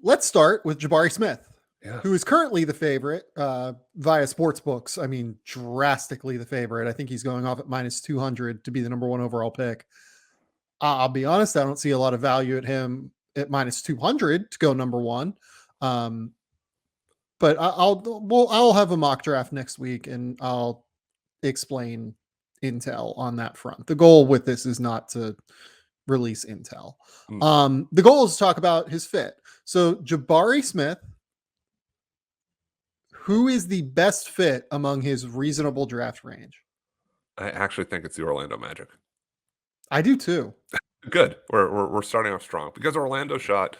Let's start with Jabari Smith, Yeah. who is currently the favorite via sports books. I mean, drastically the favorite. I think he's going off at minus 200 to be the number one overall pick. I'll be honest, I don't see a lot of value at him at minus 200 to go number one. Um, but I'll have a mock draft next week and I'll explain intel on that front. The goal with this is not to release intel. Mm. The goal is to talk about his fit. So Jabari Smith, who is the best fit among his reasonable draft range? I actually think it's the Orlando Magic. I do too. Good. We're starting off strong because Orlando shot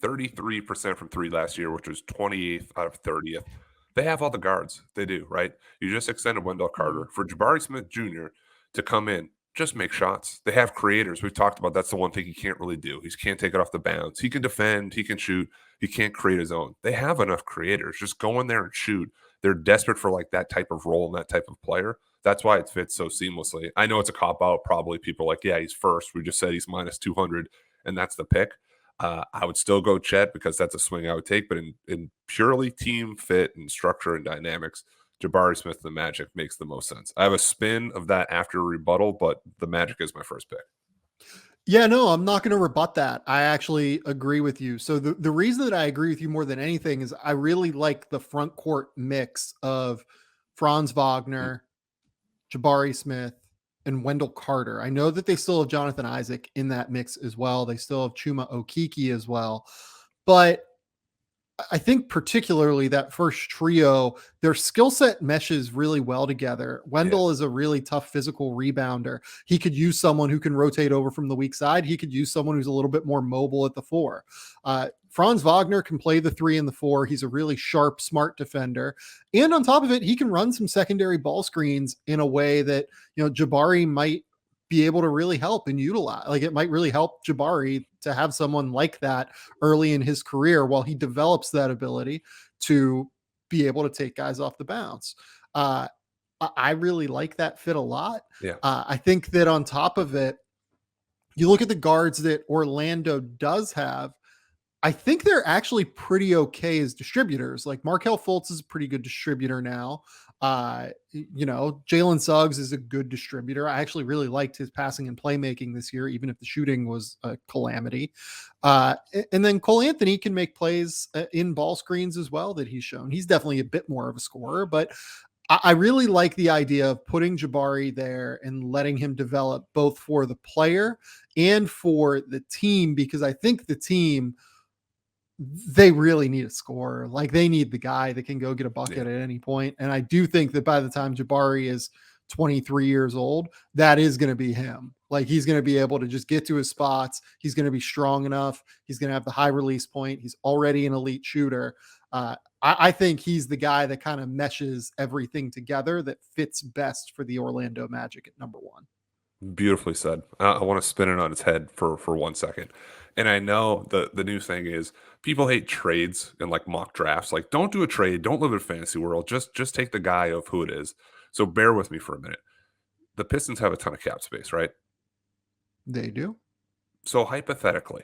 33% from three last year, which was 28th out of 30th. They have all the guards. They do, right? You just extended Wendell Carter. For Jabari Smith Jr. to come in, just make shots. They have creators. We've talked about that's the one thing he can't really do. He can't take it off the bounce. He can defend. He can shoot. He can't create his own. They have enough creators. Just go in there and shoot. They're desperate for like that type of role and that type of player. That's why it fits so seamlessly. I know it's a cop out. Probably people are like, yeah, he's first. We just said he's minus 200, and that's the pick. I would still go Chet because that's a swing I would take. But in purely team fit and structure and dynamics, Jabari Smith and the Magic makes the most sense. I have a spin of that after rebuttal, but the Magic is my first pick. Yeah, no, I'm not going to rebut that. I actually agree with you. So the reason that I agree with you more than anything is I really like the front court mix of Franz Wagner, Jabari Smith, and Wendell Carter. I know that they still have Jonathan Isaac in that mix as well. They still have Chuma Okeke as well. But I think particularly that first trio, their skill set meshes really well together. Wendell is a really tough physical rebounder. He could use someone who can rotate over from the weak side. He could use someone who's a little bit more mobile at the four. Franz Wagner can play the three and the four. He's a really sharp, smart defender. And on top of it, he can run some secondary ball screens in a way that, Jabari might be able to really help and utilize. Like it might really help Jabari to have someone like that early in his career while he develops that ability to be able to take guys off the bounce. I really like that fit a lot. Yeah. I think that on top of it, you look at the guards that Orlando does have, I think they're actually pretty okay as distributors. Like Markelle Fultz is a pretty good distributor now. Jalen Suggs is a good distributor. I actually really liked his passing and playmaking this year, even if the shooting was a calamity. And then Cole Anthony can make plays in ball screens as well that he's shown. He's definitely a bit more of a scorer, but I really like the idea of putting Jabari there and letting him develop both for the player and for the team, because I think the team, they really need a scorer. Like they need the guy that can go get a bucket at any point. And I do think that by the time Jabari is 23 years old, that is going to be him. Like he's going to be able to just get to his spots. He's going to be strong enough. He's going to have the high release point. He's already an elite shooter. I think he's the guy that kind of meshes everything together that fits best for the Orlando Magic at number one. Beautifully said. I want to spin it on its head for 1 second. And I know the new thing is people hate trades and like mock drafts. Like, don't do a trade. Don't live in a fantasy world. Just take the guy of who it is. So bear with me for a minute. The Pistons have a ton of cap space, right? They do. So hypothetically,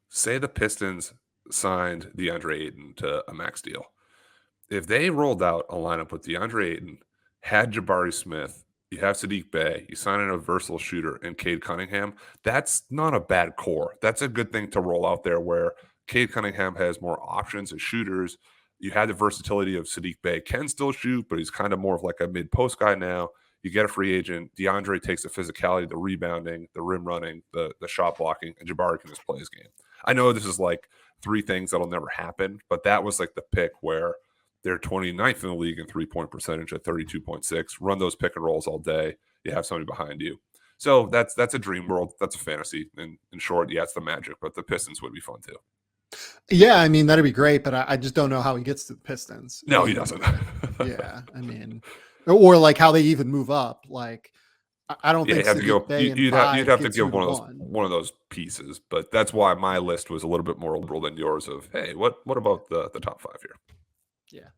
say the Pistons signed DeAndre Ayton to a max deal. If they rolled out a lineup with DeAndre Ayton, had Jabari Smith, you have Sadiq Bey, you sign in a versatile shooter and Cade Cunningham, that's not a bad core. That's a good thing to roll out there where Cade Cunningham has more options as shooters. You had the versatility of Sadiq Bey, can still shoot, but he's kind of more of like a mid-post guy now. You get a free agent. DeAndre takes the physicality, the rebounding, the rim running, the shot blocking, and Jabari can just play his game. I know this is like three things that'll never happen, but that was like the pick where they're 29th in the league in three-point percentage at 32.6. Run those pick and rolls all day. You have somebody behind you. So that's a dream world. That's a fantasy. And in short, yeah, it's the Magic, but the Pistons would be fun too. Yeah, I mean, that'd be great, but I just don't know how he gets to the Pistons. No, he doesn't. Yeah, I mean, or like how they even move up. Like, I don't think you have to go. You'd have to give one of those pieces, but that's why my list was a little bit more liberal than yours. Of hey, what about the top five here? Yeah.